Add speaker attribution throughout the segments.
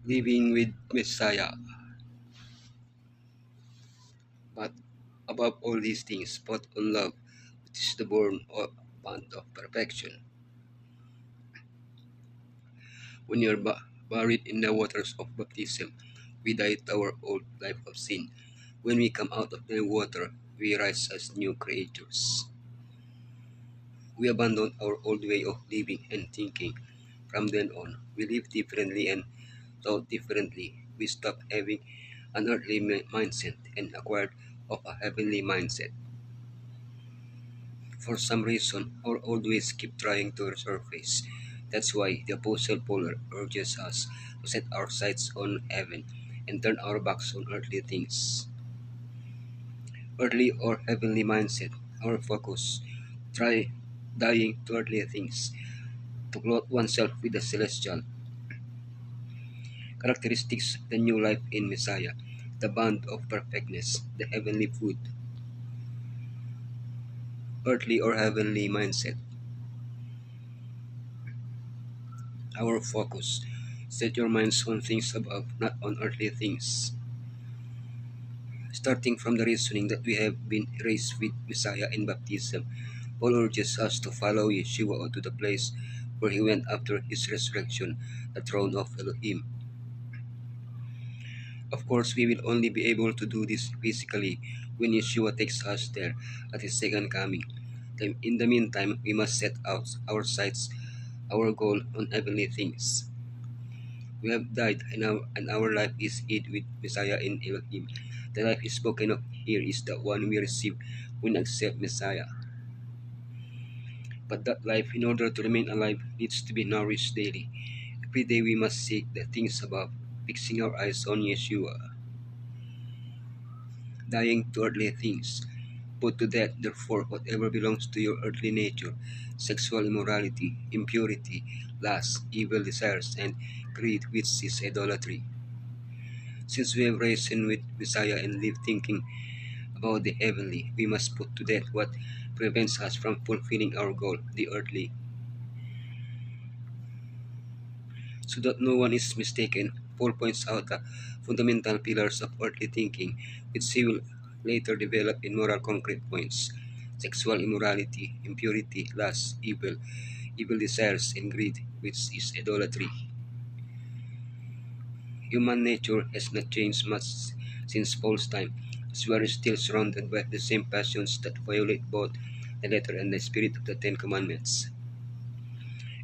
Speaker 1: living with Messiah. But above all these things, put on love, which is the born of bond of perfection. When you are buried in the waters of baptism, we die to our old life of sin. When we come out of the water, we rise as new creatures. We abandon our old way of living and thinking. From then on, we live differently and thought differently. We stop having an earthly mindset and acquired of a heavenly mindset. For some reason, our old ways keep trying to resurface. That's why the Apostle Paul urges us to set our sights on heaven and turn our backs on earthly things. Earthly or heavenly mindset, our focus. Try dying to earthly things, to clothe oneself with the celestial. Characteristics of the new life in Messiah, the bond of perfectness, the heavenly food, earthly or heavenly mindset, our focus. Set your minds on things above, not on earthly things. Starting from the reasoning that we have been raised with Messiah in baptism, Paul urges us to follow Yeshua to the place where he went after his resurrection, the throne of Elohim. Of course, we will only be able to do this physically when Yeshua takes us there at his second coming. In the meantime, we must set out our sights, our goal on heavenly things. We have died, and our life is hid with Messiah in Elohim. The life is spoken of here is the one we receive when we accept Messiah. But that life, in order to remain alive, needs to be nourished daily. Every day we must seek the things above, fixing our eyes on Yeshua. Dying to earthly things. Put to death, therefore, whatever belongs to your earthly nature, sexual immorality, impurity, lust, evil desires, and greed, which is idolatry. Since we have risen with Messiah and live thinking about the heavenly, we must put to death what prevents us from fulfilling our goal, the earthly. So that no one is mistaken, Paul points out the fundamental pillars of earthly thinking, which he will later develop in moral concrete points: sexual immorality, impurity, lust, evil desires, and greed, which is idolatry. Human nature has not changed much since Paul's time, as we are still surrounded by the same passions that violate both the letter and the spirit of the Ten Commandments.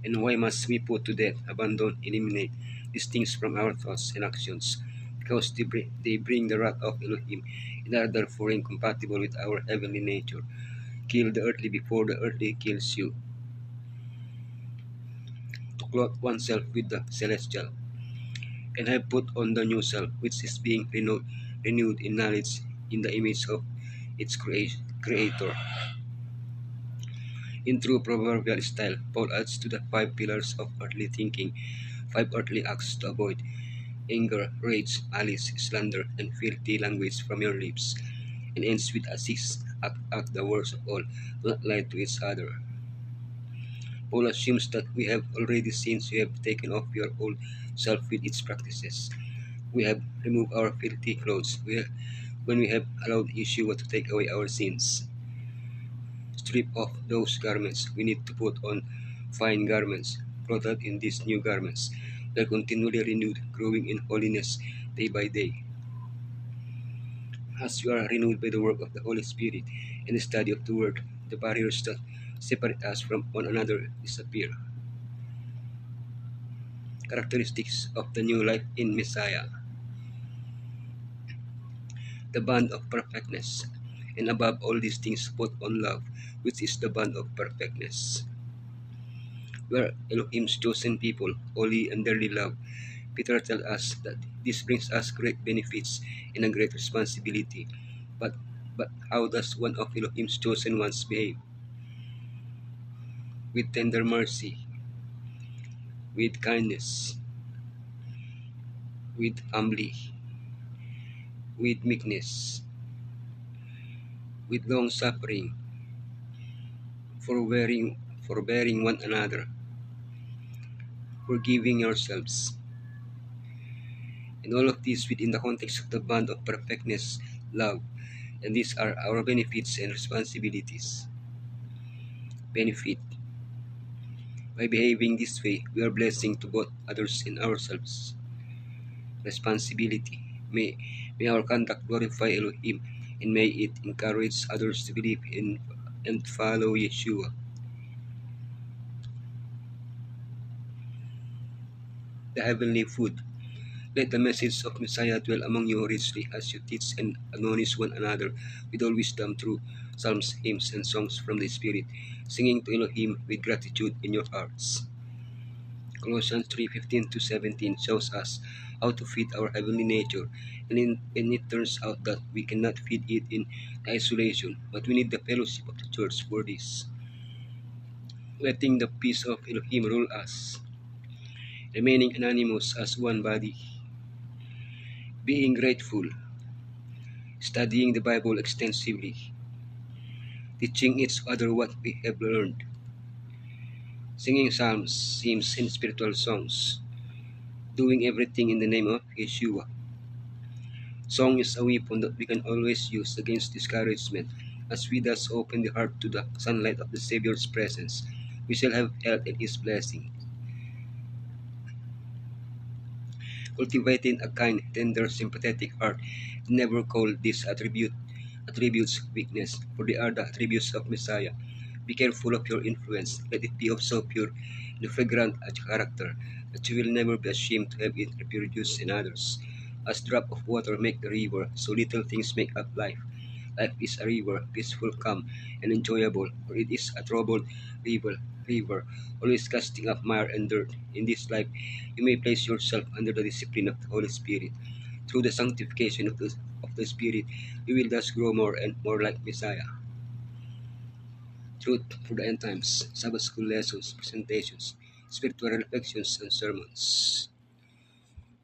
Speaker 1: And why must we put to death, abandon, eliminate these things from our thoughts and actions? Because they bring the wrath of Elohim and are therefore incompatible with our heavenly nature. Kill the earthly before the earthly kills you. To clothe oneself with the celestial, and have put on the new self, which is being renewed in knowledge in the image of its creator. In true proverbial style, Paul adds to the five pillars of earthly thinking five earthly acts to avoid: anger, rage, malice, slander, and filthy language from your lips, and ends with a sixth act, the worst of all: do not lie to each other. Paul assumes that we have already sinned, you have taken off your old self with its practices. We have removed our filthy clothes when we have allowed Yeshua to take away our sins. Strip off those garments. We need to put on fine garments, clothed in these new garments. We are continually renewed, growing in holiness day by day. As we are renewed by the work of the Holy Spirit and the study of the Word, the barriers that separate us from one another disappear. Characteristics of the new life in Messiah: the bond of perfectness, and above all these things put on love, which is the bond of perfectness. We are Elohim's chosen people, holy and dearly loved. Peter tells us that this brings us great benefits and a great responsibility. But but how does one of Elohim's chosen ones behave? With tender mercy, with kindness, with humbly, with meekness, with long suffering, forbearing one another, forgiving yourselves. And all of this within the context of the bond of perfectness, love. And these are our benefits and responsibilities. Benefit. By behaving this way, we are blessing to both others and ourselves. Responsibility. May our conduct glorify Elohim, and may it encourage others to believe in and follow Yeshua. The heavenly food. Let the message of Messiah dwell among you richly as you teach and admonish one another with all wisdom through psalms, hymns, and songs from the Spirit, singing to Elohim with gratitude in your hearts. Colossians 3:15 to 17 shows us how to feed our heavenly nature, and it turns out that we cannot feed it in isolation, but we need the fellowship of the church for this. Letting the peace of Elohim rule us, remaining anonymous as one body, being grateful, studying the Bible extensively, teaching each other what we have learned, singing psalms, hymns, and spiritual songs, doing everything in the name of Yeshua. Song is a weapon that we can always use against discouragement, as we thus open the heart to the sunlight of the Savior's presence. We shall have health and His blessing. Cultivating a kind, tender, sympathetic heart. Never call these attributes weakness, for they are the attributes of Messiah. Be careful of your influence. Let it be of so pure and fragrant a character that you will never be ashamed to have it reproduced in others. As drop of water make the river, so little things make up life. Life is a river, peaceful, calm, and enjoyable, or it is a troubled river, always casting up mire and dirt. In this life, you may place yourself under the discipline of the Holy Spirit. Through the sanctification of the Spirit, you will thus grow more and more like Messiah. Truth for the end times, Sabbath school lessons, presentations, spiritual reflections, and sermons.